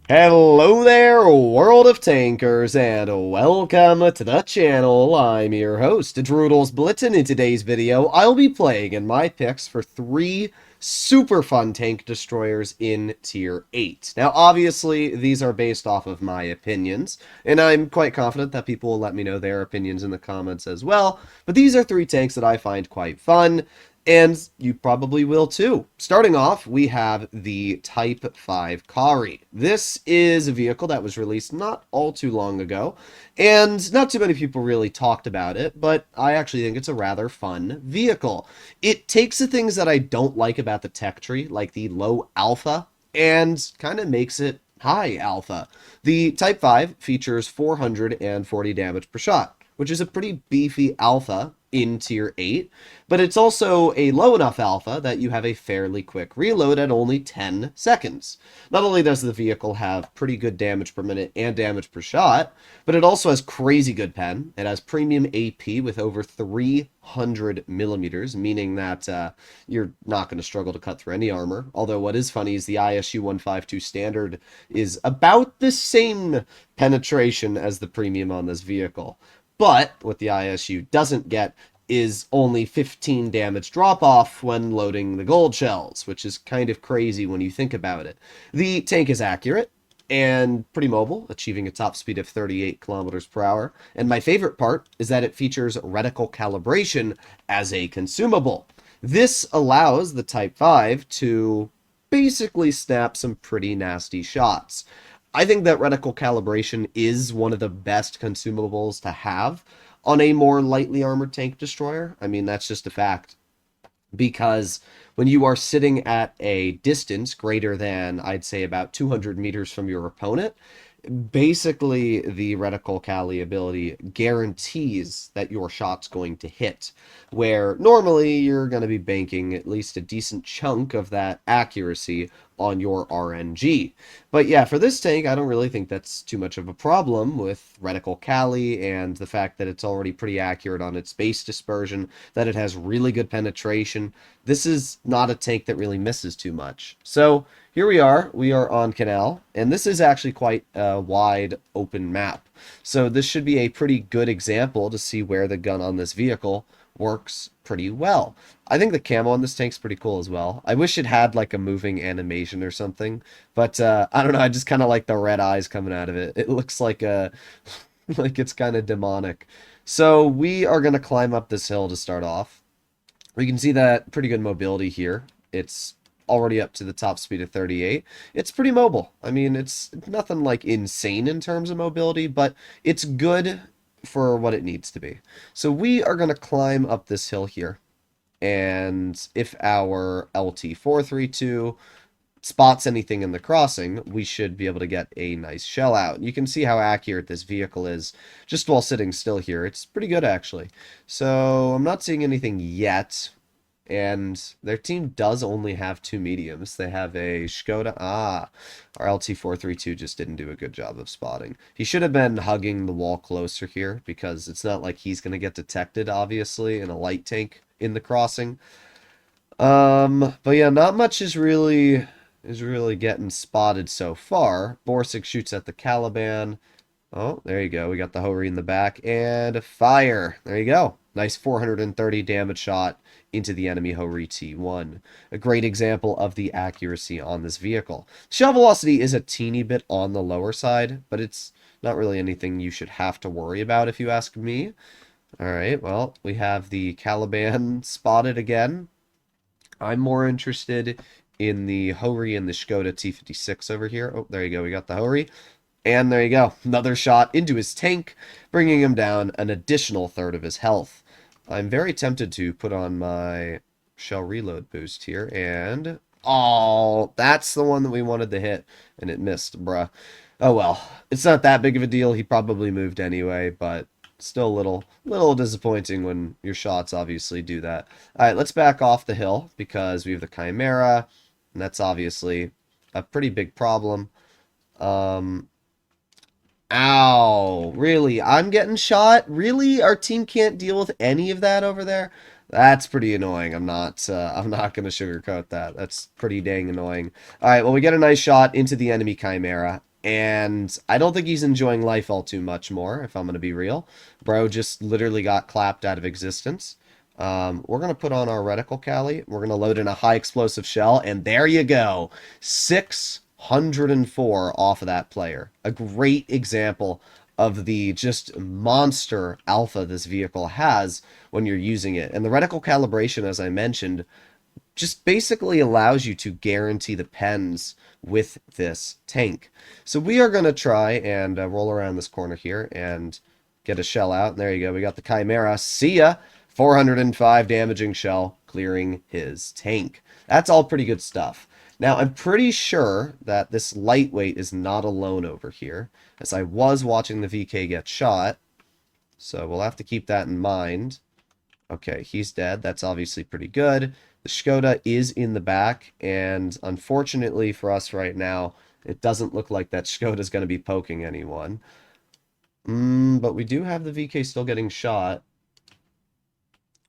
Hello there, World of Tankers, and welcome to the channel. I'm your host, World Blitz, and in today's video, I'll be playing in my picks for three super fun tank destroyers in Tier 8. Now, obviously, these are based off of my opinions, and I'm quite confident that people will let me know their opinions in the comments as well, but these are three tanks that I find quite fun, and you probably will too. Starting off, we have the Type 5 Kari. This is a vehicle that was released not all too long ago, and not too many people really talked about it, but I actually think it's a rather fun vehicle. It takes the things that I don't like about the tech tree, like the low alpha, and kind of makes it high alpha. The Type 5 features 440 damage per shot, which is a pretty beefy alpha in Tier 8, but it's also a low enough alpha that you have a fairly quick reload at only 10 seconds. Not only does the vehicle have pretty good damage per minute and damage per shot, but it also has crazy good pen. It has premium AP with over 300 millimeters, meaning that you're not going to struggle to cut through any armor. Although what is funny is the ISU 152 standard is about the same penetration as the premium on this vehicle. But what the ISU doesn't get is only 15 damage drop off when loading the gold shells, which is kind of crazy when you think about it. The tank is accurate and pretty mobile, achieving a top speed of 38 kilometers per hour. And my favorite part is that it features reticle calibration as a consumable. This allows the Type 5 to basically snap some pretty nasty shots. I think that reticle calibration is one of the best consumables to have on a more lightly armored tank destroyer. I mean, that's just a fact. Because when you are sitting at a distance greater than, I'd say, about 200 meters from your opponent, basically the reticle cali ability guarantees that your shot's going to hit, where normally you're going to be banking at least a decent chunk of that accuracy on your RNG. But yeah, for this tank, I don't really think that's too much of a problem with reticle cali and the fact that it's already pretty accurate on its base dispersion, that it has really good penetration. This is not a tank that really misses too much. So here we are on Canal, and this is actually quite a wide open map. So this should be a pretty good example to see where the gun on this vehicle works pretty well. I think the camo on this tank's pretty cool as well. I wish it had like a moving animation or something, but I don't know, I just kind of like the red eyes coming out of it. It looks like a like it's kind of demonic. So we are going to climb up this hill to start off. We can see that pretty good mobility here. It's already up to the top speed of 38. It's pretty mobile. I mean, it's nothing like insane in terms of mobility, but it's good for what it needs to be. So we are going to climb up this hill here. And if our LT432 spots anything in the crossing, we should be able to get a nice shell out. You can see how accurate this vehicle is just while sitting still here. It's pretty good, actually. So I'm not seeing anything yet. And their team does only have two mediums. They have a Skoda. Our LT432 just didn't do a good job of spotting. He should have been hugging the wall closer here because it's not like he's going to get detected, obviously, in a light tank in the crossing. But yeah, not much is really getting spotted so far. Borsig shoots at the Caliban. Oh, there you go. We got the Hori in the back and fire. There you go. Nice 430 damage shot into the enemy Hori T1. A great example of the accuracy on this vehicle. Shell velocity is a teeny bit on the lower side, but it's not really anything you should have to worry about if you ask me. Alright, well, we have the Caliban spotted again. I'm more interested in the Hori and the Skoda T56 over here. Oh, there you go. We got the Hori. And there you go. Another shot into his tank, bringing him down an additional third of his health. I'm very tempted to put on my shell reload boost here. And, oh, that's the one that we wanted to hit. And it missed, bruh. Oh, well. It's not that big of a deal. He probably moved anyway, but still a little disappointing when your shots obviously do that. All right, let's back off the hill because we have the Chimera, and that's obviously a pretty big problem. Ow, really? I'm getting shot? Really? Our team can't deal with any of that over there? That's pretty annoying. I'm not going to sugarcoat that. That's pretty dang annoying. All right, well, we get a nice shot into the enemy Chimera, And I don't think he's enjoying life all too much more, if I'm going to be real. Bro just literally got clapped out of existence. We're going to put on our reticle Cali. We're going to load in a high explosive shell, and there you go. 604 off of that player. A great example of the just monster alpha this vehicle has when you're using it. And the reticle calibration, as I mentioned, just basically allows you to guarantee the pens with this tank. So we are going to try and roll around this corner here and get a shell out. And there you go. We got the Chimera. See ya. 405 damaging shell clearing his tank. That's all pretty good stuff. Now, I'm pretty sure that this lightweight is not alone over here, as I was watching the VK get shot. So we'll have to keep that in mind. Okay, he's dead. That's obviously pretty good. The Skoda is in the back, and unfortunately for us right now, it doesn't look like that Skoda is going to be poking anyone. But we do have the VK still getting shot.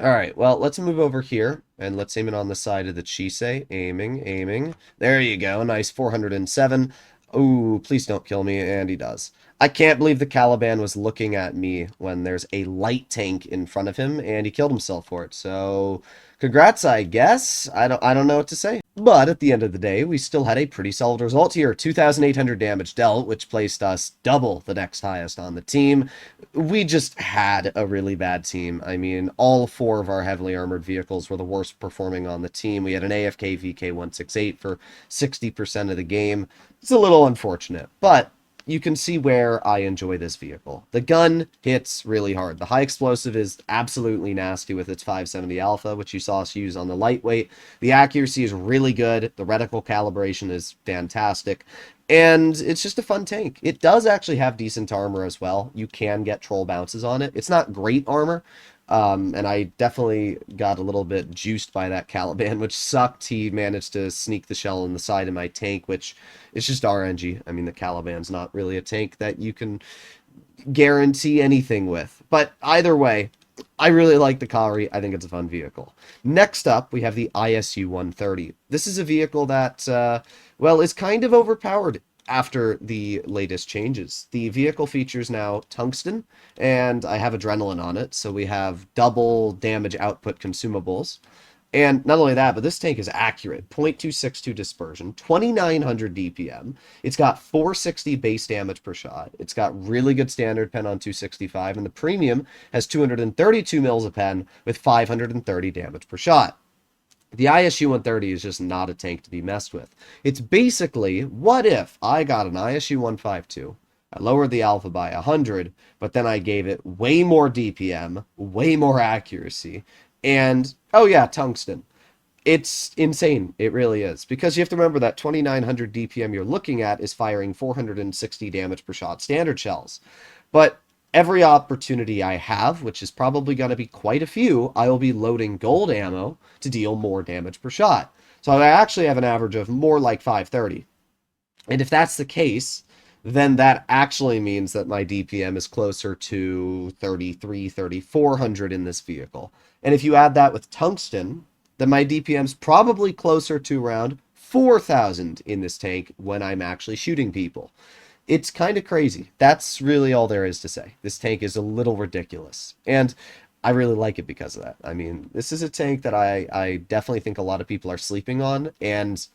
Alright, well, let's move over here, and let's aim it on the side of the Chisei. Aiming, aiming. There you go, nice 407. Ooh, please don't kill me, and he does. I can't believe the Caliban was looking at me when there's a light tank in front of him, and he killed himself for it. So, congrats, I guess. I don't know what to say. But at the end of the day, we still had a pretty solid result here. 2,800 damage dealt, which placed us double the next highest on the team. We just had a really bad team. I mean, all four of our heavily armored vehicles were the worst performing on the team. We had an AFK VK168 for 60% of the game. It's a little unfortunate, but you can see where I enjoy this vehicle. The gun hits really hard. The high explosive is absolutely nasty with its 570 alpha, which you saw us use on the lightweight. The accuracy is really good. The reticle calibration is fantastic. And it's just a fun tank. It does actually have decent armor as well. You can get troll bounces on it. It's not great armor, and I definitely got a little bit juiced by that Caliban, which sucked. He managed to sneak the shell in the side of my tank, which is just RNG. I mean, the Caliban's not really a tank that you can guarantee anything with. But either way, I really like the Kari. I think it's a fun vehicle. Next up, we have the ISU 130. This is a vehicle that, well, is kind of overpowered after the latest changes. The vehicle features now tungsten, and I have adrenaline on it, so we have double damage output consumables. And not only that, but this tank is accurate. 0.262 dispersion, 2,900 DPM. It's got 460 base damage per shot. It's got really good standard pen on 265, and the premium has 232 mils a pen with 530 damage per shot. The ISU 130 is just not a tank to be messed with. It's basically, what if I got an ISU 152, I lowered the alpha by 100, but then I gave it way more DPM, way more accuracy, and, oh yeah, tungsten. It's insane. It really is. Because you have to remember that 2,900 DPM you're looking at is firing 460 damage per shot standard shells. But every opportunity I have, which is probably going to be quite a few, I will be loading gold ammo to deal more damage per shot. So I actually have an average of more like 530. And if that's the case, then that actually means that my DPM is closer to 33, 3,400 in this vehicle. And if you add that with tungsten, then my DPM is probably closer to around 4,000 in this tank when I'm actually shooting people. It's kind of crazy. That's really all there is to say. This tank is a little ridiculous. And I really like it because of that. I mean, this is a tank that I definitely think a lot of people are sleeping on. And,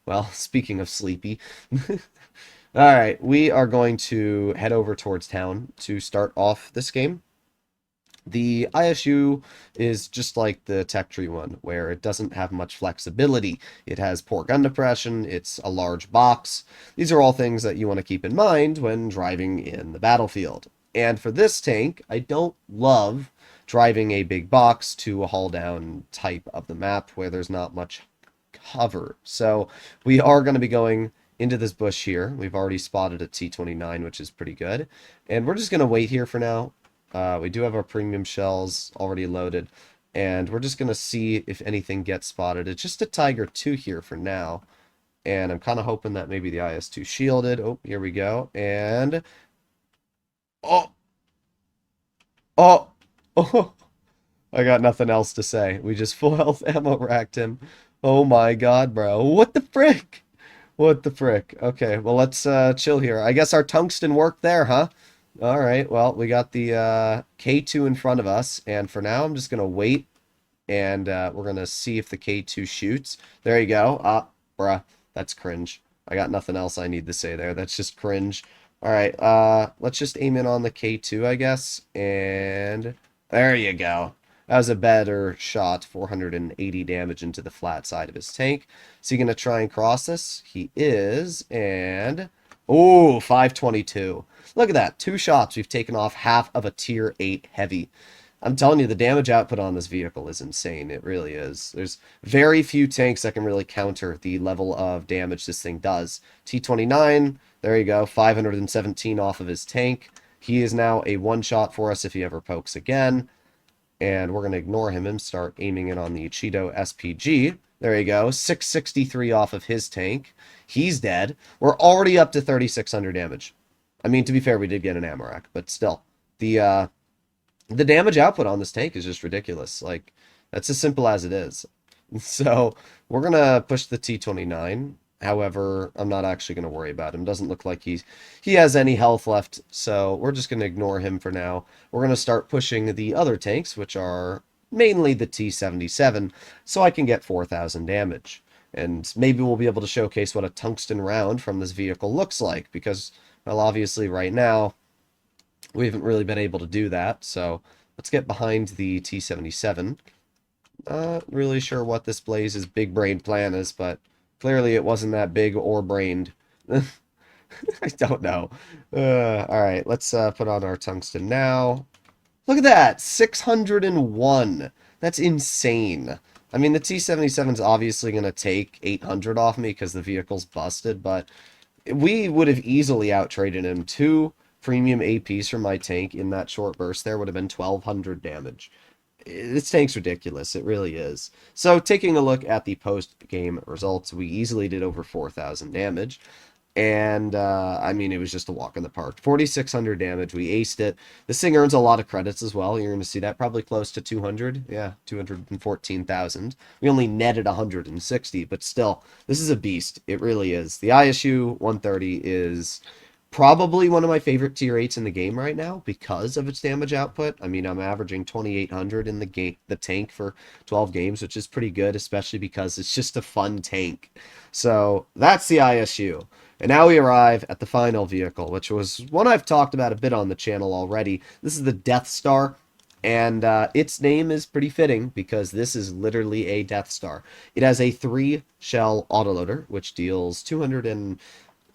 well, speaking of sleepy, alright, we are going to head over towards town to start off this game. The ISU is just like the Tech Tree one, where it doesn't have much flexibility. It has poor gun depression, it's a large box. These are all things that you want to keep in mind when driving in the battlefield. And for this tank, I don't love driving a big box to a hull down type of the map where there's not much cover. So we are going to be going into this bush here. We've already spotted a T-29, which is pretty good. And we're just going to wait here for now. We do have our premium shells already loaded, and we're just going to see if anything gets spotted. It's just a Tiger 2 here for now, and I'm kind of hoping that maybe the IS-2 shielded. Oh, here we go, and... Oh! Oh! Oh! I got nothing else to say. We just full health ammo racked him. Oh my god, bro. What the frick? What the frick? Okay, well, let's chill here. I guess our tungsten worked there, huh? All right, well, we got the K2 in front of us, and for now, I'm just going to wait, and we're going to see if the K2 shoots. There you go. Ah, bruh, that's cringe. I got nothing else I need to say there. That's just cringe. All right, let's just aim in on the K2, I guess, and there you go. That was a better shot, 480 damage into the flat side of his tank. Is he going to try and cross this? He is, and... Oh, 522. Look at that. 2 shots. We've taken off half of a tier 8 heavy. I'm telling you, the damage output on this vehicle is insane. It really is. There's very few tanks that can really counter the level of damage this thing does. T29, there you go, 517 off of his tank. He is now a one-shot for us if he ever pokes again. And we're going to ignore him and start aiming in on the Cheeto SPG. There you go, 663 off of his tank. He's dead. We're already up to 3,600 damage. I mean, to be fair, we did get an Amarak, but still. The damage output on this tank is just ridiculous. Like, that's as simple as it is. So, we're going to push the T29. However, I'm not actually going to worry about him. Doesn't look like he has any health left, so we're just going to ignore him for now. We're going to start pushing the other tanks, which are mainly the T77, so I can get 4,000 damage. And maybe we'll be able to showcase what a tungsten round from this vehicle looks like, because, well, obviously right now, we haven't really been able to do that, so let's get behind the T77. Not really sure what this Blaze's big brain plan is, but clearly it wasn't that big or brained. I don't know. Alright, let's put on our tungsten now. Look at that! 601! That's insane. I mean, the T77 is obviously going to take 800 off me because the vehicle's busted, but we would have easily out-traded him. 2 premium APs from my tank in that short burst there would have been 1,200 damage. This tank's ridiculous. It really is. So, taking a look at the post-game results, we easily did over 4,000 damage. And, I mean, it was just a walk in the park. 4,600 damage. We aced it. This thing earns a lot of credits as well. You're going to see that probably close to 200. Yeah, 214,000. We only netted 160, but still, this is a beast. It really is. The ISU 130 is probably one of my favorite tier 8s in the game right now because of its damage output. I mean, I'm averaging 2,800 in the tank for 12 games, which is pretty good, especially because it's just a fun tank. So that's the ISU. And now we arrive at the final vehicle, which was one I've talked about a bit on the channel already. This is the Death Star, and its name is pretty fitting because this is literally a Death Star. It has a 3-shell autoloader, which deals 200 and...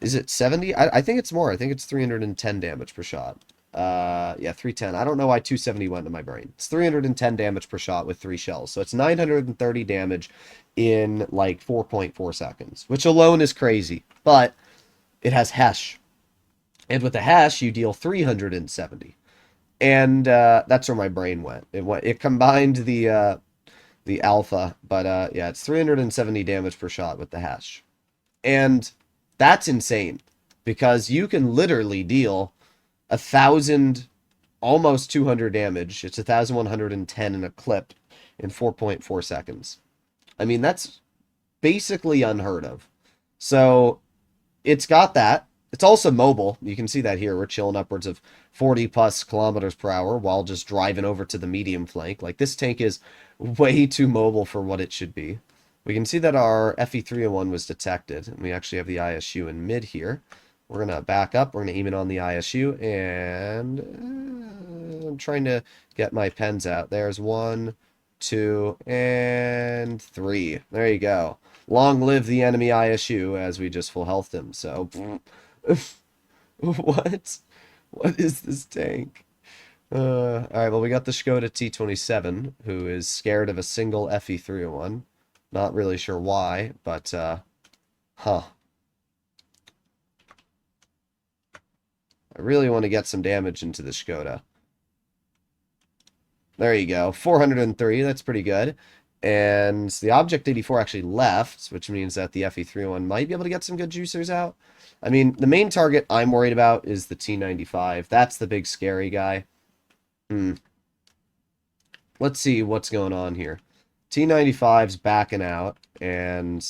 Is it 70? I think it's more. I think it's 310 damage per shot. Yeah, 310. I don't know why 270 went to my brain. It's 310 damage per shot with 3 shells. So it's 930 damage in like 4.4 seconds, which alone is crazy. But it has Hesh. And with the Hesh, you deal 370. And that's where my brain went. It combined the alpha, but yeah, it's 370 damage per shot with the Hesh. And that's insane because you can literally deal 1,000, almost 200 damage. It's 1,110 in a clip in 4.4 seconds. I mean, that's basically unheard of. So it's got that. It's also mobile. You can see that here. We're chilling upwards of 40 plus kilometers per hour while just driving over to the medium flank. Like, this tank is way too mobile for what it should be. We can see that our FE301 was detected, and we actually have the ISU in mid here. We're going to back up. We're going to aim it on the ISU, and I'm trying to get my pens out. There's 1, 2, and 3. There you go. Long live the enemy ISU, as we just full healthed him. So, what? What is this tank? Alright, well, we got the Skoda T27, who is scared of a single FE301. Not really sure why, but, huh. I really want to get some damage into the Skoda. There you go. 403, that's pretty good. And the Object 84 actually left, which means that the FE301 might be able to get some good juicers out. I mean, the main target I'm worried about is the T95. That's the big scary guy. Let's see what's going on here. T95's backing out, and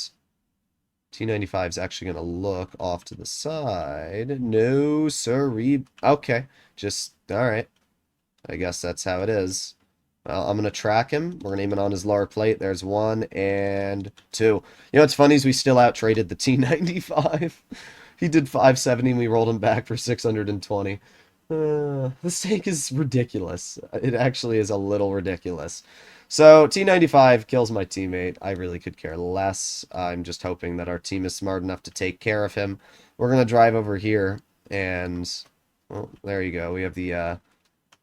T95 is actually going to look off to the side. No, sirree. Okay, just, all right. I guess that's how it is. Well, I'm going to track him. We're going to aim it on his lower plate. There's 1 and 2. You know what's funny is we still out-traded the T95. He did 570 and we rolled him back for 620. This tank is ridiculous. It actually is a little ridiculous. So, T95 kills my teammate. I really could care less. I'm just hoping that our team is smart enough to take care of him. We're going to drive over here and... Well, there you go. We have the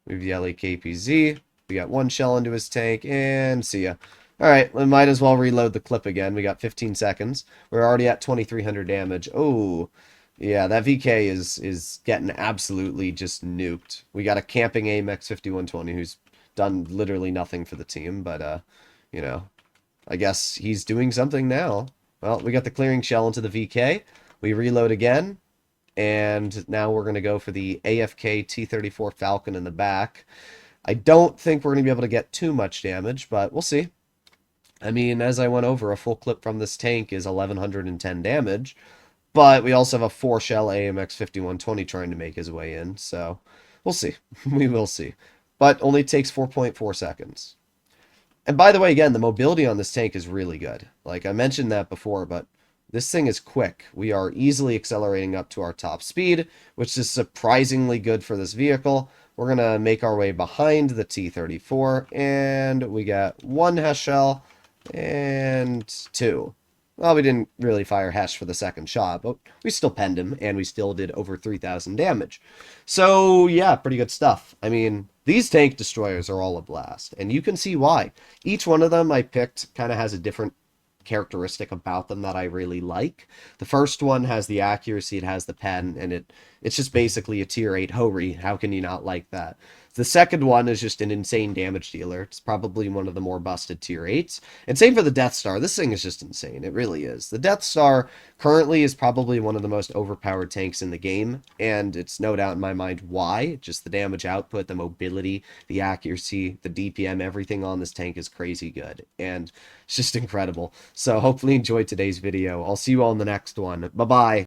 LEKPZ. We got 1 shell into his tank, and see ya. Alright, we might as well reload the clip again. We got 15 seconds. We're already at 2,300 damage. Oh, yeah, that VK is getting absolutely just nuked. We got a camping AMX 5120 who's done literally nothing for the team, but, you know, I guess he's doing something now. Well, we got the clearing shell into the VK. We reload again. And now we're going to go for the AFK T-34 Falcon in the back. I don't think we're going to be able to get too much damage, but we'll see. I mean, as I went over, a full clip from this tank is 1,110 damage. But we also have a 4-shell AMX 5120 trying to make his way in. So we'll see. We will see. But only takes 4.4 seconds. And by the way, again, the mobility on this tank is really good. Like I mentioned that before, but this thing is quick. We are easily accelerating up to our top speed, which is surprisingly good for this vehicle. We're going to make our way behind the T-34, and we got 1 Hesh shell and 2. Well, we didn't really fire Hesh for the second shot, but we still penned him, and we still did over 3,000 damage. So, yeah, pretty good stuff. I mean, these tank destroyers are all a blast, and you can see why. Each one of them I picked kind of has a different characteristic about them that I really like. The first one has the accuracy, it has the pen, and it's just basically a tier 8 Hori. How can you not like that? The second one is just an insane damage dealer. It's probably one of the more busted tier 8s. And same for the Death Star. This thing is just insane. It really is. The Death Star currently is probably one of the most overpowered tanks in the game, and it's no doubt in my mind why. Just the damage output, the mobility, the accuracy, the DPM, everything on this tank is crazy good. And it's just incredible. So hopefully you enjoyed today's video. I'll see you all in the next one. Bye-bye.